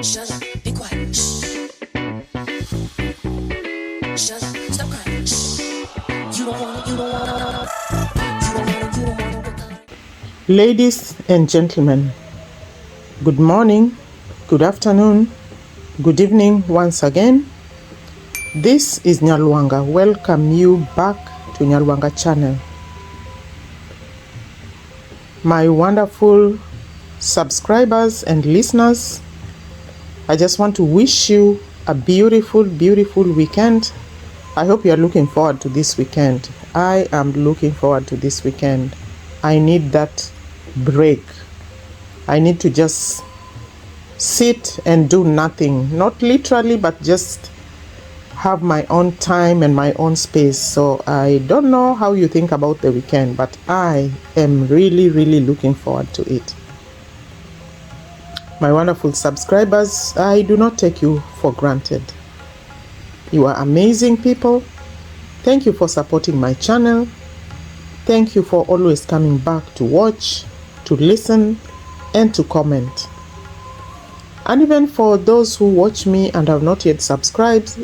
Shut up, be quiet. Shh. Shut up, stop crying. Shh. You don't wanna, you don't wanna, you don't wanna, you don't wanna. Ladies and gentlemen, good morning, good afternoon, good evening once again. This is Nyalwanga. Welcome you back to Nyalwanga channel. My wonderful subscribers and listeners, I just want to wish you a beautiful, beautiful weekend. I hope you are looking forward to this weekend. I am looking forward to this weekend. I need that break. I need to just sit and do nothing. Not literally, but just have my own time and my own space. So I don't know how you think about the weekend, but I am really, really looking forward to it. My wonderful subscribers, I do not take you for granted. You are amazing people. Thank you for supporting my channel. Thank you for always coming back to watch, to listen, and to comment. And even for those who watch me and have not yet subscribed,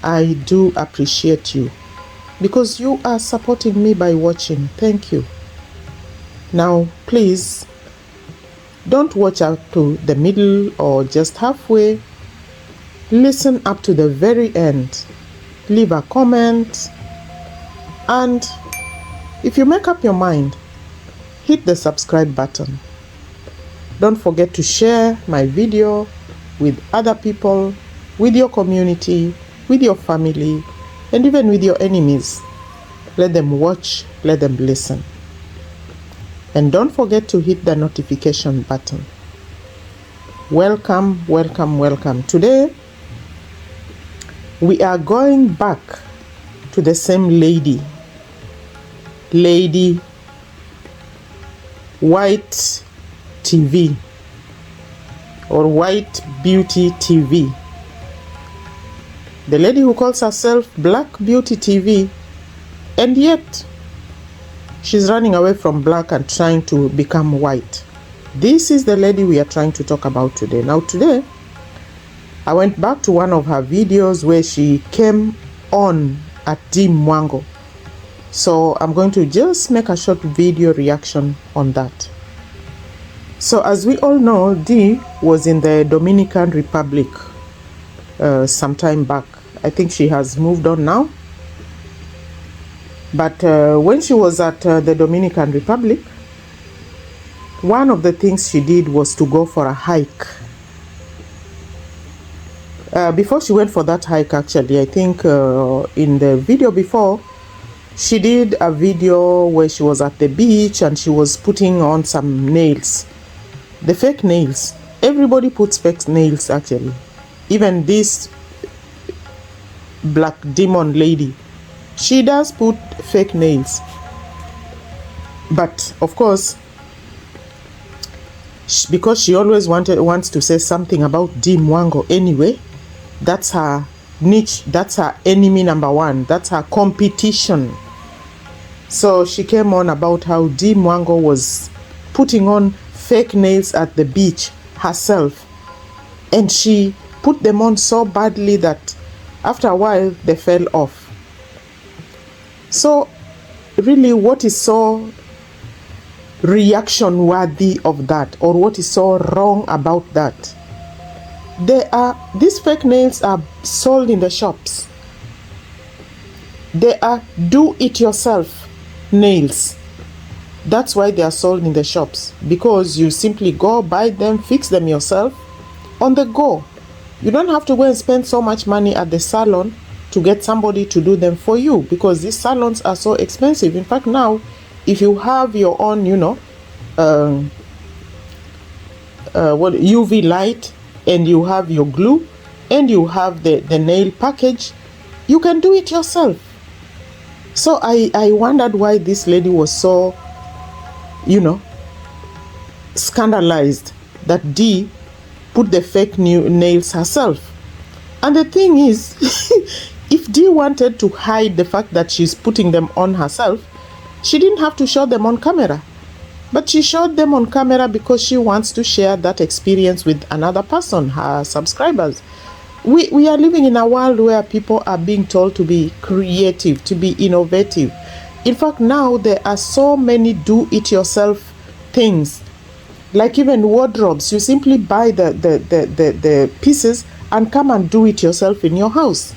I do appreciate you because you are supporting me by watching. Thank you. Now, please, don't watch up to the middle or just halfway. Listen up to the very end. Leave a comment. And if you make up your mind, hit the subscribe button. Don't forget to share my video with other people, with your community, with your family, and even with your enemies. Let them watch, let them listen. And don't forget to hit the notification button. Welcome, welcome, welcome. Today, we are going back to the same lady White TV or White Beauty TV. The lady who calls herself Black Beauty TV, and yet she's running away from black and trying to become white. This is the lady we are trying to talk about today. Now today, I went back to one of her videos where she came on at Dee Mwango. So I'm going to just make a short video reaction on that. So as we all know, Dee was in the Dominican Republic some time back. I think she has moved on now. But when she was at the Dominican Republic, one of the things she did was to go for a hike. Before she went for that hike, actually, I think in the video before, she did a video where she was at the beach and she was putting on some nails. The fake nails. Everybody puts fake nails, actually. Even this black demon lady, she does put fake nails. But of course, because she always wants to say something about Dee Mwango anyway, that's her niche, that's her enemy number one, that's her competition. So she came on about how Dee Mwango was putting on fake nails at the beach herself, and she put them on so badly that after a while they fell off. So really, what is so reaction worthy of that, or what is so wrong about that? These fake nails are sold in the shops. They are do-it-yourself nails. That's why they are sold in the shops, because you simply go buy them, fix them yourself on the go. You don't have to go and spend so much money at the salon to get somebody to do them for you, because these salons are so expensive. In fact, now if you have your own, UV light, and you have your glue, and you have the nail package, you can do it yourself. So I wondered why this lady was so, scandalized that Dee put the fake nails herself. And the thing is, if Dee wanted to hide the fact that she's putting them on herself, she didn't have to show them on camera. But she showed them on camera because she wants to share that experience with another person, her subscribers. We are living in a world where people are being told to be creative, to be innovative. In fact, now there are so many do-it-yourself things, like even wardrobes. You simply buy the pieces and come and do it yourself in your house.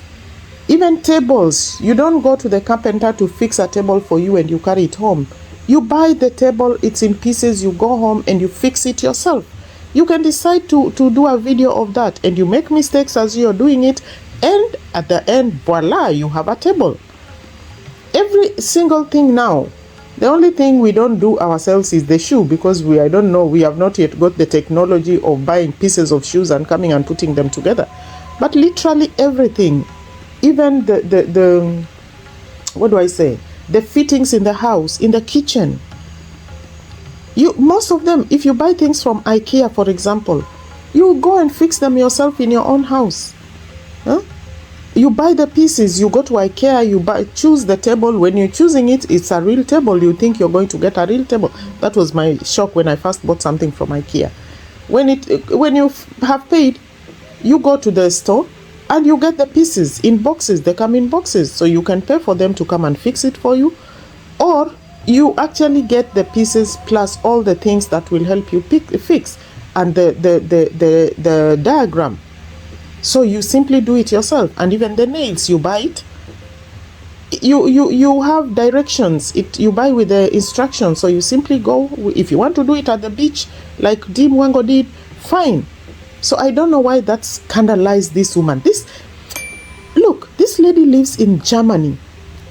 Even tables, you don't go to the carpenter to fix a table for you and you carry it home. You buy the table, it's in pieces, you go home and you fix it yourself. You can decide to do a video of that, and you make mistakes as you're doing it, and at the end, voila, you have a table. Every single thing now. The only thing we don't do ourselves is the shoe, because we have not yet got the technology of buying pieces of shoes and coming and putting them together. But literally everything, even the what do I say? The fittings in the house, in the kitchen. Most of them, if you buy things from IKEA, for example, you go and fix them yourself in your own house. Huh? You buy the pieces, you go to IKEA, choose the table. When you're choosing it, it's a real table. You think you're going to get a real table. That was my shock when I first bought something from IKEA. When you have paid, you go to the store and you get the pieces in boxes. They come in boxes, so you can pay for them to come and fix it for you, or you actually get the pieces plus all the things that will help you fix, and the diagram. So you simply do it yourself. And even the nails, you buy it. You have directions. You buy with the instructions. So you simply go. If you want to do it at the beach, like Dee Mwango did, fine. So I don't know why that scandalized this woman. This lady lives in Germany,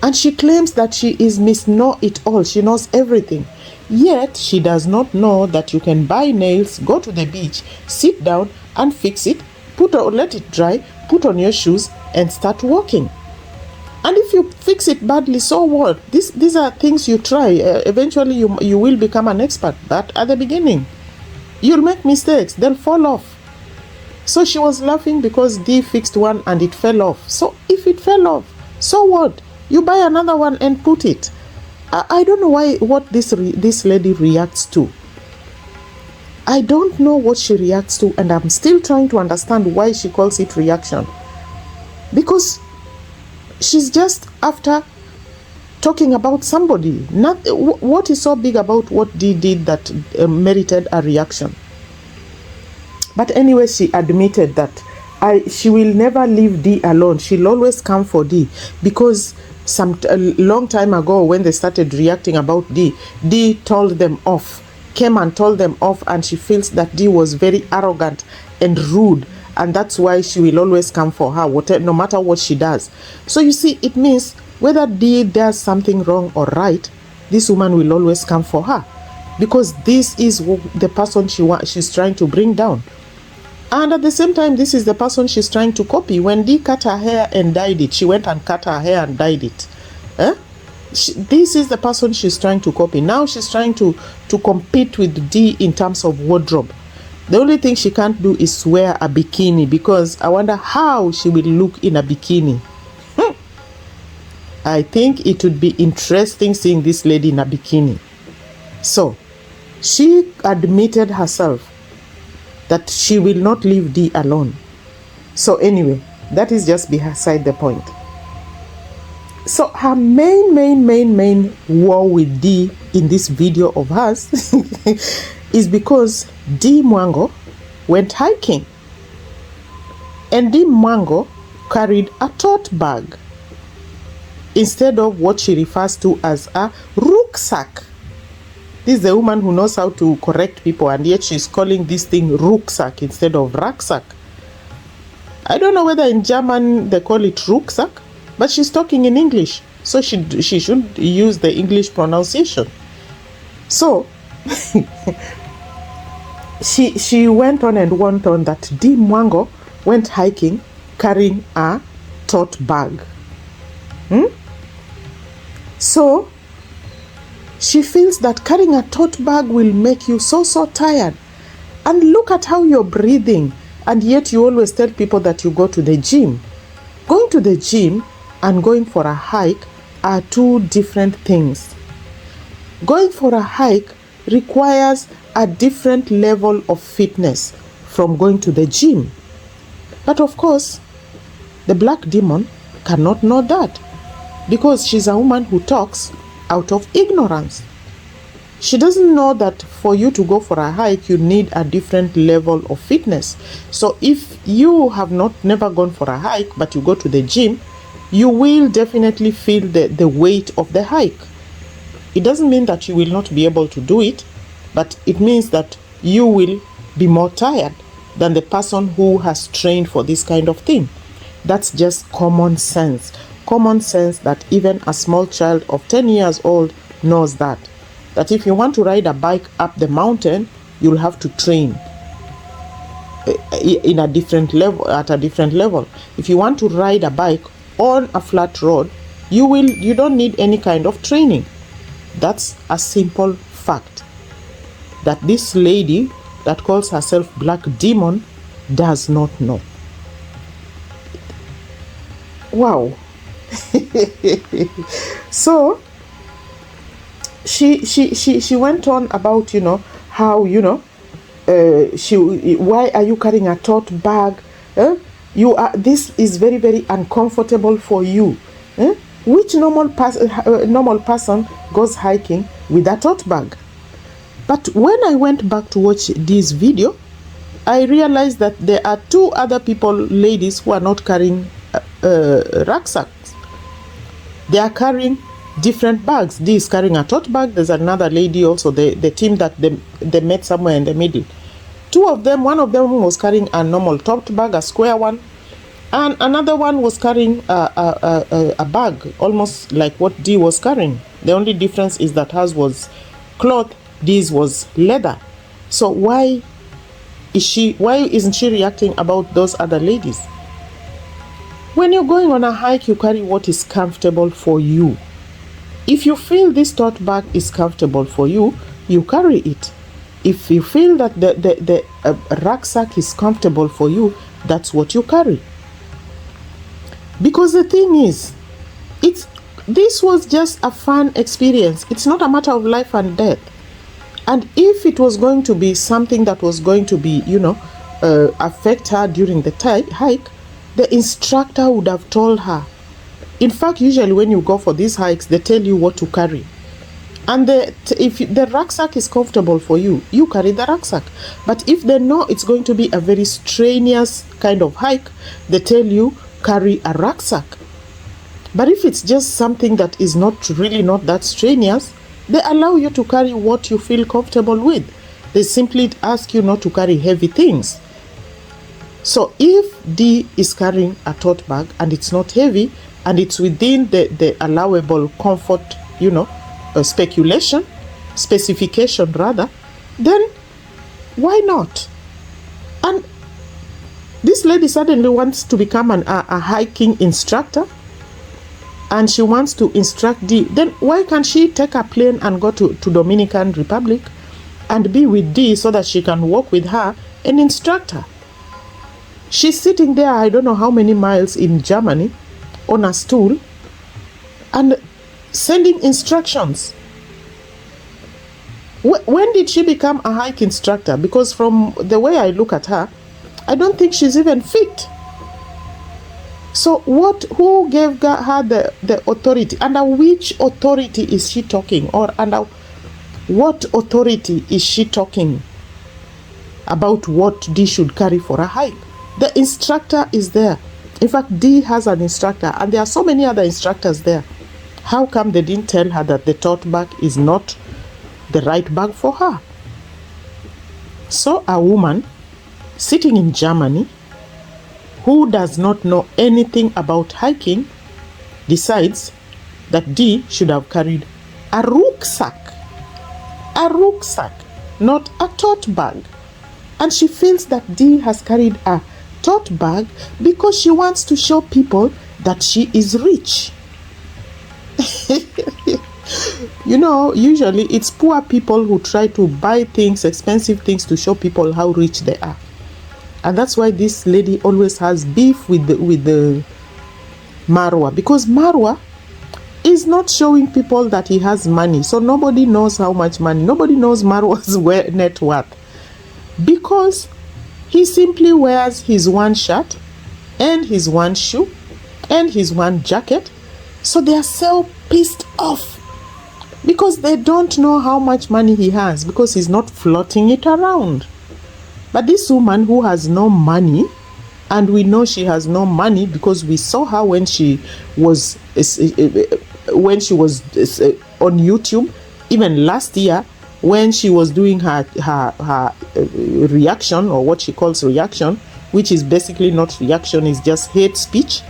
and she claims that she is Miss Know-it-all. She knows everything. Yet she does not know that you can buy nails, go to the beach, sit down and fix it, let it dry, put on your shoes and start walking. And if you fix it badly, so what? These are things you try. Eventually you will become an expert. But at the beginning, you'll make mistakes. They'll fall off. So she was laughing because Dee fixed one and it fell off. So if it fell off, so what? You buy another one and put it. I don't know what this lady reacts to. I don't know what she reacts to, and I'm still trying to understand why she calls it reaction. Because she's just after talking about somebody. What is so big about what Dee did that merited a reaction? But anyway, she admitted that she will never leave Dee alone. She'll always come for Dee, because a long time ago when they started reacting about Dee, Dee came and told them off, and she feels that Dee was very arrogant and rude, and that's why she will always come for her, no matter what she does. So you see, it means whether Dee does something wrong or right, this woman will always come for her, because this is the person she's trying to bring down. And at the same time, this is the person she's trying to copy. When Dee cut her hair and dyed it, she went and cut her hair and dyed it. This is the person she's trying to copy. Now she's trying to compete with Dee in terms of wardrobe. The only thing she can't do is wear a bikini, because I wonder how she will look in a bikini. I think it would be interesting seeing this lady in a bikini. So she admitted herself that she will not leave Dee alone. So anyway, that is just beside the point. So her main war with Dee in this video of hers is because Dee Mwango went hiking. And Dee Mwango carried a tote bag instead of what she refers to as a rucksack. This is a woman who knows how to correct people, and yet she's calling this thing rucksack instead of rucksack. I don't know whether in German they call it rucksack, but she's talking in English, so she should use the English pronunciation. So she went on that Dee Mwango went hiking carrying a tote bag. So she feels that carrying a tote bag will make you so tired. And look at how you're breathing, and yet you always tell people that you go to the gym. Going to the gym and going for a hike are two different things. Going for a hike requires a different level of fitness from going to the gym. But of course, the black demon cannot know that because she's a woman who talks out of ignorance. She doesn't know that for you to go for a hike, you need a different level of fitness. So if you have never gone for a hike, but you go to the gym, you will definitely feel the weight of the hike. It doesn't mean that you will not be able to do it, but it means that you will be more tired than the person who has trained for this kind of thing. That's just common sense. Common sense that even a small child of 10 years old knows that if you want to ride a bike up the mountain, you'll have to train in a different level, at a different level. If you want to ride a bike on a flat road, you don't need any kind of training. That's a simple fact that this lady that calls herself Black Demon does not know. Wow. So she went on about, how, why are you carrying a tote bag? This is very, very uncomfortable for you. Which normal person goes hiking with a tote bag? But when I went back to watch this video, I realized that there are two other ladies who are not carrying rucksacks. They are carrying different bags. Dee is carrying a tote bag. There's another lady also, the team that they met somewhere in the middle. Two of them, one of them was carrying a normal tote bag, a square one, and another one was carrying a bag, almost like what Dee was carrying. The only difference is that hers was cloth, Dee's was leather. So why isn't she reacting about those other ladies? When you're going on a hike, you carry what is comfortable for you. If you feel this tote bag is comfortable for you, you carry it. If you feel that the rucksack is comfortable for you, that's what you carry. Because the thing is, this was just a fun experience. It's not a matter of life and death. And if it was going to be something that was going to be, affect her during the hike, the instructor would have told her. In fact, usually when you go for these hikes, they tell you what to carry. And if the rucksack is comfortable for you, you carry the rucksack. But if they know it's going to be a very strenuous kind of hike, they tell you carry a rucksack. But if it's just something that is not that strenuous, they allow you to carry what you feel comfortable with. They simply ask you not to carry heavy things. So if Dee is carrying a tote bag and it's not heavy and it's within the allowable comfort, specification rather, then why not? And this lady suddenly wants to become a hiking instructor, and she wants to instruct Dee. Then why can't she take a plane and go to Dominican Republic and be with Dee so that she can walk with her and instruct her? She's sitting there, I don't know how many miles in Germany, on a stool and sending instructions. When did she become a hike instructor? Because from the way I look at her, I don't think she's even fit. So who gave her the authority? Under which authority is she talking? Or under what authority is she talking about what Dee should carry for a hike? The instructor is there. In fact, Dee has an instructor, and there are so many other instructors there. How come they didn't tell her that the tote bag is not the right bag for her? So a woman sitting in Germany who does not know anything about hiking decides that Dee should have carried a rucksack, not a tote bag. And she feels that Dee has carried a tote bag because she wants to show people that she is rich. Usually it's poor people who try to buy things, expensive things, to show people how rich they are. And that's why this lady always has beef with the Marwa, because Marwa is not showing people that he has money. So nobody knows how much money. Nobody knows Marwa's net worth. Because he simply wears his one shirt and his one shoe and his one jacket. So they are so pissed off because they don't know how much money he has, because he's not floating it around. But this woman who has no money, and we know she has no money because we saw her when she was on YouTube, even last year when she was doing her reaction, or what she calls reaction, which is basically not reaction, is just hate speech.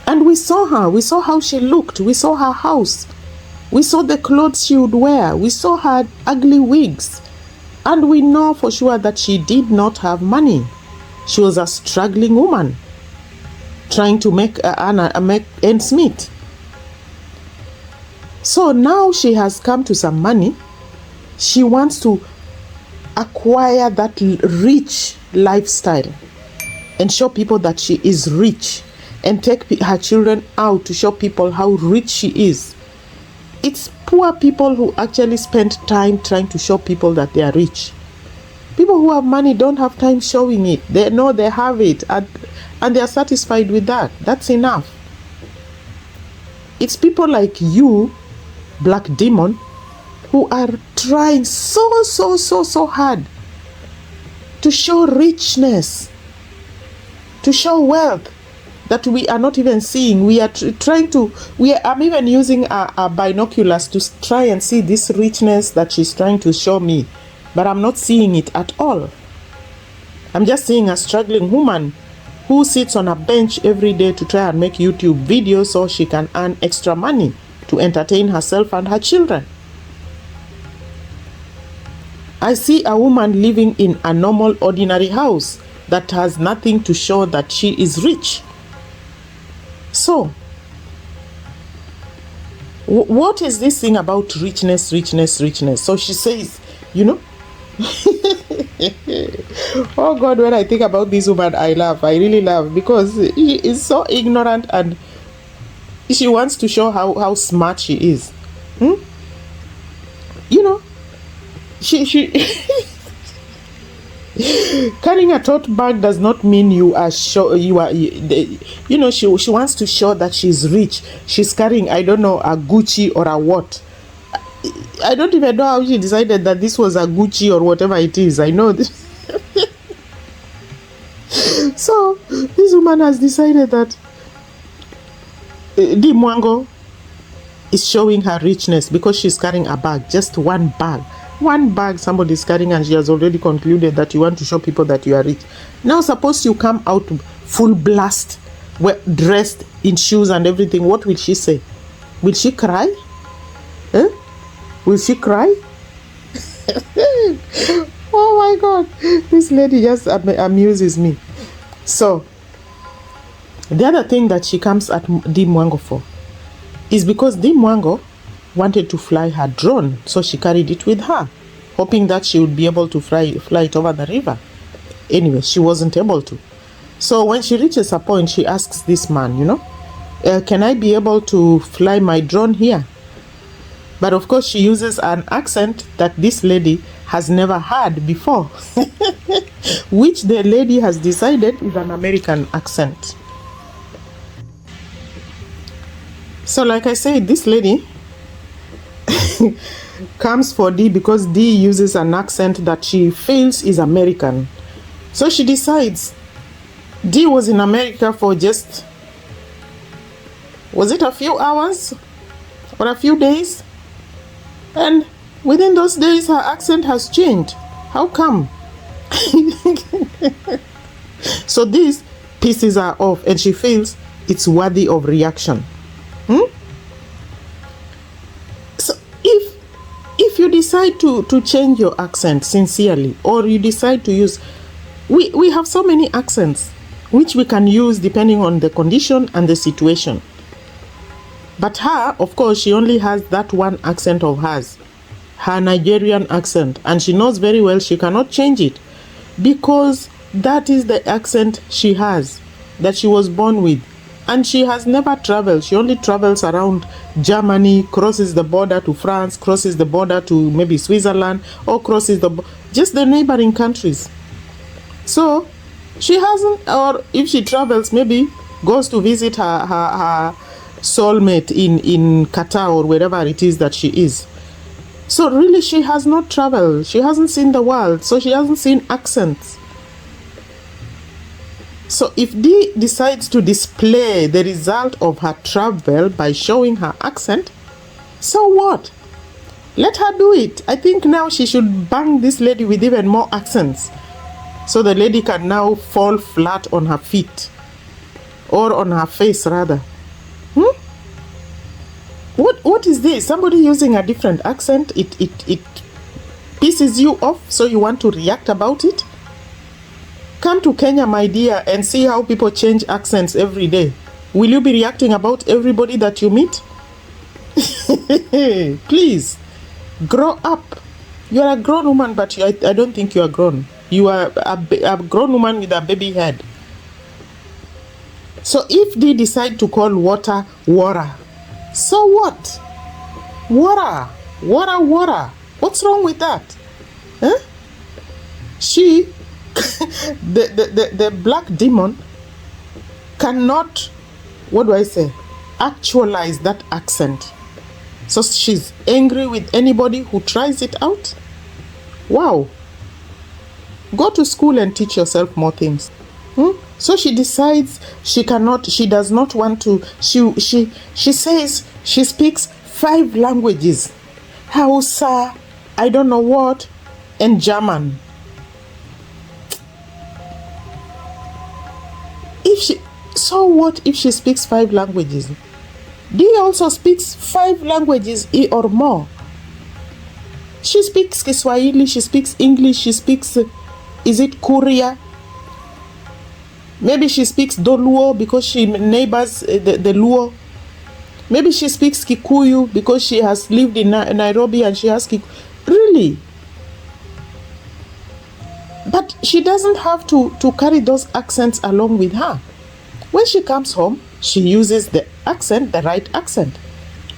And we saw her, we saw how she looked, we saw her house, we saw the clothes she would wear, we saw her ugly wigs, and we know for sure that she did not have money. She was a struggling woman trying to make ends meet. So now she has come to some money. She wants to acquire that rich lifestyle and show people that she is rich, and take her children out to show people how rich she is. It's poor people who actually spend time trying to show people that they are rich. People who have money don't have time showing it. They know they have it, and they are satisfied with that. That's enough. It's people like you, Black Demon, who are trying so hard to show richness, to show wealth that we are not even seeing. We are I'm even using our binoculars to try and see this richness that she's trying to show me, but I'm not seeing it at all. I'm just seeing a struggling woman who sits on a bench every day to try and make YouTube videos so she can earn extra money to entertain herself and her children. I see a woman living in a normal, ordinary house that has nothing to show that she is rich. So, what is this thing about richness? So she says, oh God, when I think about this woman, I laugh. I really laugh, because she is so ignorant, and she wants to show how smart she is. She carrying a tote bag does not mean you are sure you are. She wants to show that she's rich. She's carrying, I don't know, a Gucci or a what. I don't even know how she decided that this was a Gucci or whatever it is. I know this. So this woman has decided that Dee Mwango is showing her richness because she's carrying a bag, just one bag. One bag somebody's carrying, and she has already concluded that you want to show people that you are rich. Now suppose you come out full blast, dressed in shoes and everything. What will she say? Will she cry? Will she cry? Oh my God, this lady just amuses me. So the other thing that she comes at Dee Mwango for is because Dee Mwango wanted to fly her drone, so she carried it with her, hoping that she would be able to fly it over the river. Anyway, she wasn't able to. So when she reaches a point, she asks this man, can I be able to fly my drone here? But of course, she uses an accent that this lady has never heard before, which the lady has decided is an American accent. So like I said, this lady comes for Dee because Dee uses an accent that she feels is American. So she decides. Dee was in America for just, was it a few hours or a few days? And within those days, her accent has changed. How come? So this pisses her off, and she feels it's worthy of reaction. So if you decide to change your accent sincerely, or you decide to use, we have so many accents which we can use depending on the condition and the situation. But her, of course, she only has that one accent of hers, her Nigerian accent, and she knows very well she cannot change it, because that is the accent she has, that she was born with. And she has never traveled. She only travels around Germany, crosses the border to France, crosses the border to maybe Switzerland, or crosses just the neighboring countries. So she hasn't, or if she travels, maybe goes to visit her soulmate in Qatar or wherever it is that she is. So really, she has not traveled. She hasn't seen the world. So she hasn't seen accents. So if Dee decides to display the result of her travel by showing her accent, so what? Let her do it. I think now she should bang this lady with even more accents, so the lady can now fall flat on her feet, or on her face rather. What is this? Somebody using a different accent, it pisses you off, so you want to react about it? Come to Kenya, my dear, and see how people change accents every day. Will you be reacting about everybody that you meet? Please, grow up. You are a grown woman, but I don't think you are grown. You are a grown woman with a baby head. So if they decide to call water, water, so what? Water. What's wrong with that? Huh? She, the black demon cannot, what do I say, actualize that accent. So she's angry with anybody who tries it out. Wow. Go to school and teach yourself more things. So she decides she does not want to, she says she speaks 5 languages. Hausa, I don't know what, and German. So what if she speaks 5 languages? Dee also speaks 5 languages or more. She speaks Kiswahili, she speaks English, she speaks, is it Korea? Maybe she speaks Doluo because she neighbors the Luo. Maybe she speaks Kikuyu because she has lived in Nairobi and she has Kikuyu. Really? But she doesn't have to carry those accents along with her. When she comes home, she uses the accent, the right accent.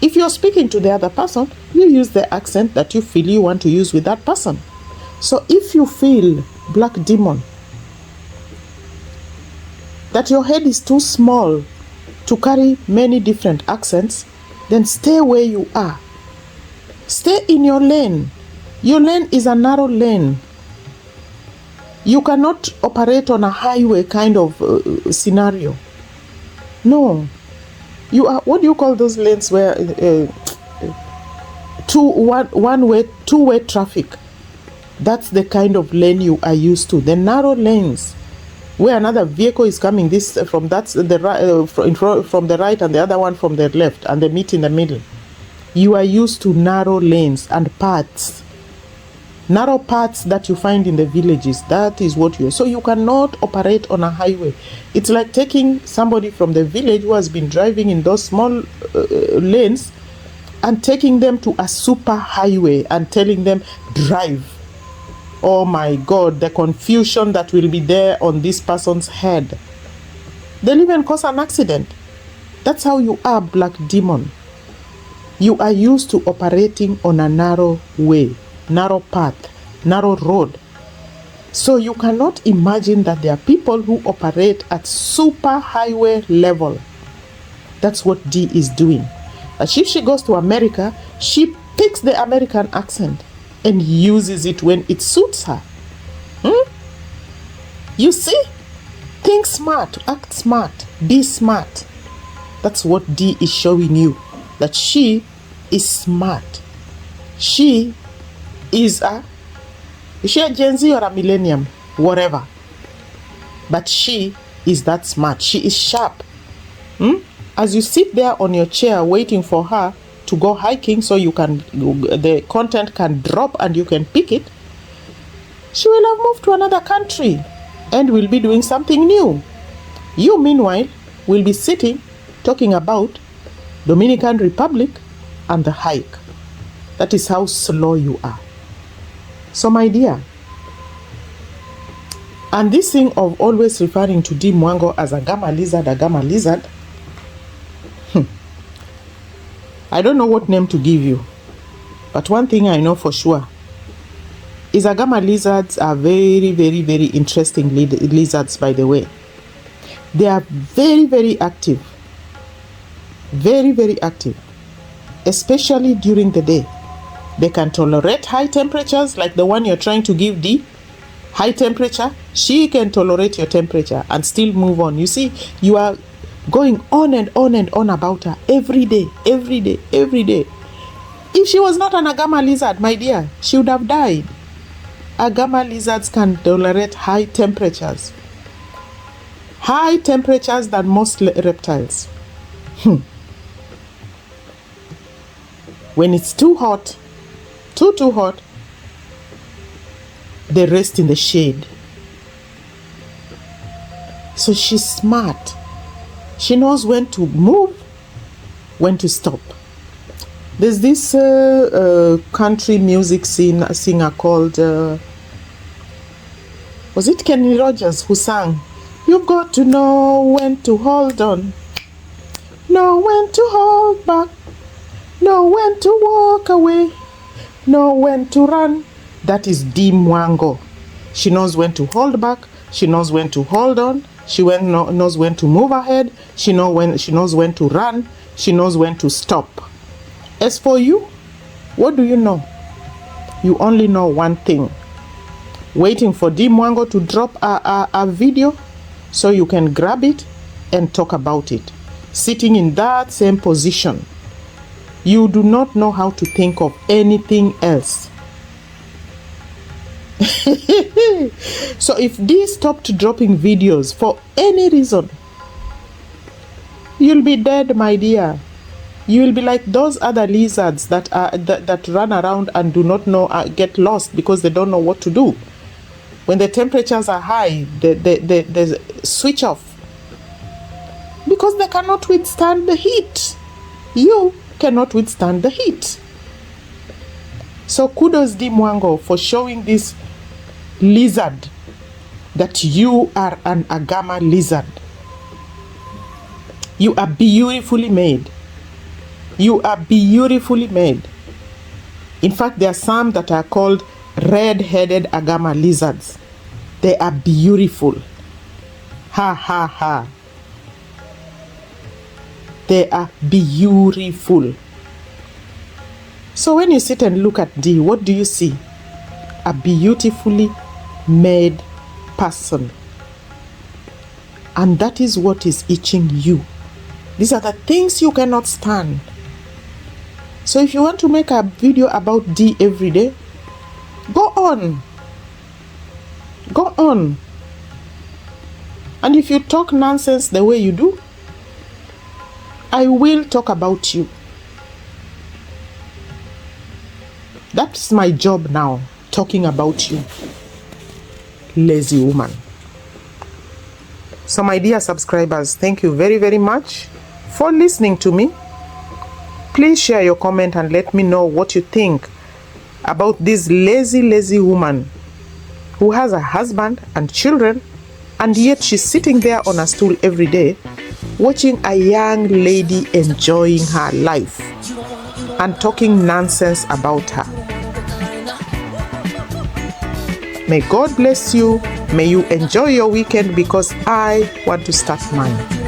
If you're speaking to the other person, you use the accent that you feel you want to use with that person. So if you feel, black demon, that your head is too small to carry many different accents, then stay where you are. Stay in your lane. Your lane is a narrow lane. You cannot operate on a highway kind of scenario. No. You are, what do you call those lanes where two-way traffic? That's the kind of lane you are used to. The narrow lanes where another vehicle is coming from the right and the other one from the left, and they meet in the middle. You are used to narrow lanes and paths. Narrow paths that you find in the villages. That is what you are. So you cannot operate on a highway. It's like taking somebody from the village who has been driving in those small lanes and taking them to a super highway and telling them, drive. Oh my God, the confusion that will be there on this person's head. They'll even cause an accident. That's how you are, black demon. You are used to operating on a narrow way, narrow path, narrow road. So you cannot imagine that there are people who operate at super highway level. That's what Dee is doing. As if she goes to America, she picks the American accent and uses it when it suits her. You see? Think smart, act smart, be smart. That's what Dee is showing you, that she is smart. She is a Gen Z or a millennium, whatever. But she is that smart. She is sharp. As you sit there on your chair waiting for her to go hiking so the content can drop and you can pick it, she will have moved to another country and will be doing something new. You, meanwhile, will be sitting talking about Dominican Republic and the hike. That is how slow you are. So my dear, and this thing of always referring to Dee Mwango as a gamma lizard, I don't know what name to give you, but one thing I know for sure is agama lizards are very, very, very interesting lizards, by the way. They are very, very active. Very, very active. Especially during the day. They can tolerate high temperatures like the one you're trying to give Dee. High temperature, she can tolerate your temperature and still move on. You see, you are going on and on and on about her every day, every day, every day. If she was not an agama lizard, my dear, she would have died. Agama lizards can tolerate high temperatures. High temperatures than most reptiles. When it's too hot, too hot, they rest in the shade. So she's smart. She knows when to move, when to stop. There's this country music singer called, was it Kenny Rogers who sang, "You've got to know when to hold on, know when to hold back, know when to walk away, know when to run." That is Dee Mwango. She knows when to hold back. She knows when to hold on. She knows when to move ahead. She knows when to run. She knows when to stop. As for you, what do you know? You only know one thing. Waiting for Dee Mwango to drop a video so you can grab it and talk about it. Sitting in that same position. You do not know how to think of anything else. So if Dee stopped dropping videos for any reason, you'll be dead, my dear. You will be like those other lizards that run around and do not know, get lost because they don't know what to do. When the temperatures are high, they switch off because they cannot withstand the heat. You cannot withstand the heat. So kudos Dee Mwango for showing this lizard that you are an agama lizard. You are beautifully made. You are beautifully made. In fact, there are some that are called red-headed agama lizards. They are beautiful. Ha ha ha. They are beautiful. So when you sit and look at Dee, what do you see? A beautifully made person. And that is what is itching you. These are the things you cannot stand. So if you want to make a video about Dee every day, go on. Go on. And if you talk nonsense the way you do, I will talk about you. That's my job now, talking about you. Lazy woman. So my dear subscribers, thank you very, very much for listening to me. Please share your comment and let me know what you think about this lazy woman who has a husband and children, and yet she's sitting there on a stool every day watching a young lady enjoying her life and talking nonsense about her. May God bless you. May you enjoy your weekend because I want to start mine.